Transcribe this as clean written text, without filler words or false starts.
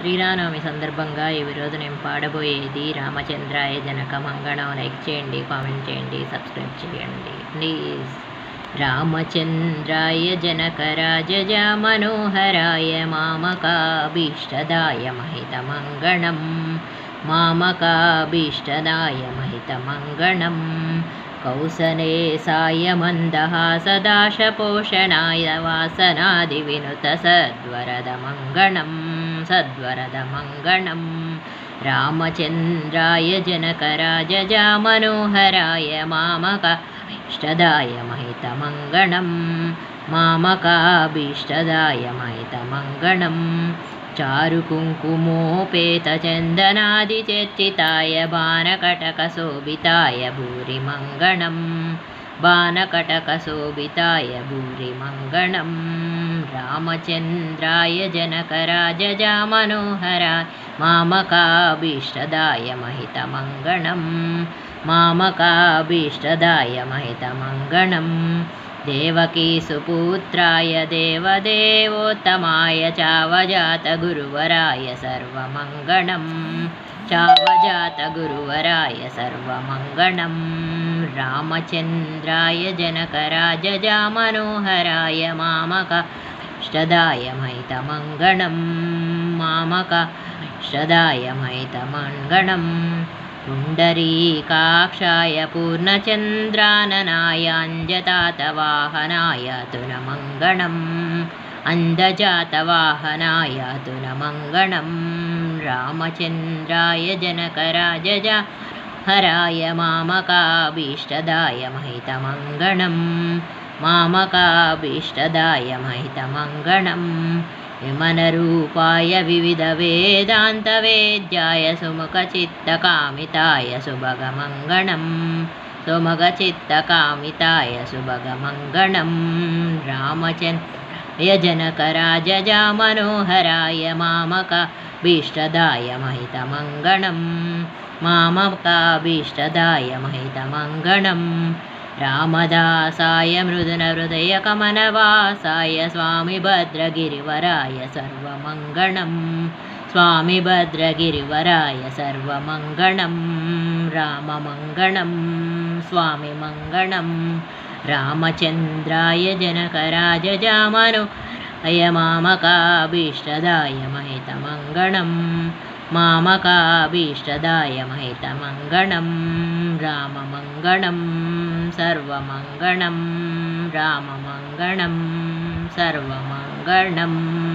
శ్రీరామనవమి సందర్భంగా ఈరోజు నేను పాడబోయేది రామచంద్రాయ జనక మంగళం. లైక్ చేయండి, కామెంట్ చేయండి, సబ్స్క్రైబ్ చేయండి ప్లీజ్. రామచంద్రాయ జనక రాజజ మనోహరాయ మామకాభీష్టదాయ మహితమంగళం. మామకాభీష్టదాయ మహితమంగళం. కౌసలేశాయ మందహాసదాశపోషణాయ వాసనాదివినుత సద్వరదమంగళం. సద్వరదమంగళం. రామచంద్రాయ జనకరాజజ మనోహరాయ మామకాభీష్టదాయ మహితమంగళం. మామకాభీష్టదాయ మహితమంగళం. చారుకుంకుమోపేతచందనాదిచర్చితాయ బాణకటకశోభితాయ భూరిమంగళం. బాణకటకశోభితాయ భూరిమంగళం. రామచంద్రాయ జనకరాజజ మనోహరాయ మామకాభీష్టదాయ మహితమంగళం. మామకాభీష్టదాయ మహితమంగళం. దేవకీసుపుత్రాయ దేవదేవోత్తమాయ చావజాతగురువరాయ సర్వమంగళం. చావజాతగురువరాయ సర్వమంగళం. రామచంద్రాయ జనకరాజజ మనోహరాయ మామకాభీష్టదాయ మహితమంగళం. మామకాభీష్టదాయ మహితమంగళం. పుండరీకాక్షాయ పూర్ణచంద్రాననాయ అంజతాతవాహనాయ తునమంగళం. అందజాతవాహనాయ తునమంగళం. రామచంద్రాయ జనకరాజజ హరాయ మామకాభీష్టదాయ మహితమంగళం. మామకాభీష్టదాయ మహితమంగళం. విమనరూపాయ వివిధ వేదాంతవేద్యాయ సుముఖచిత్తకామితాయ సుభగమంగళం. సుముఖచిత్తకామితాయ సుభగమంగళం. రామచంద్రాయ జనకరాజజ మనోహరాయ మామకాభీష్టదాయ మహితమంగళం. మామకాభీష్టదాయ మహితమంగళం. రామదాసాయ మృదునహృదయకమనవాసాయ స్వామి భద్రగిరివరాయ సర్వమంగళం. స్వామి భద్రగిరివరాయ సర్వమంగళం. రామమంగళం. స్వామి మంగళం. రామచంద్రాయ జనకరాజజ మనోహరాయ మామకాభీష్టదాయ మహితమంగళం. మామకాభీష్టదాయ మహితమంగళం. రామమంగళం. సర్వమంగళం. రామమంగళం. సర్వమంగళం.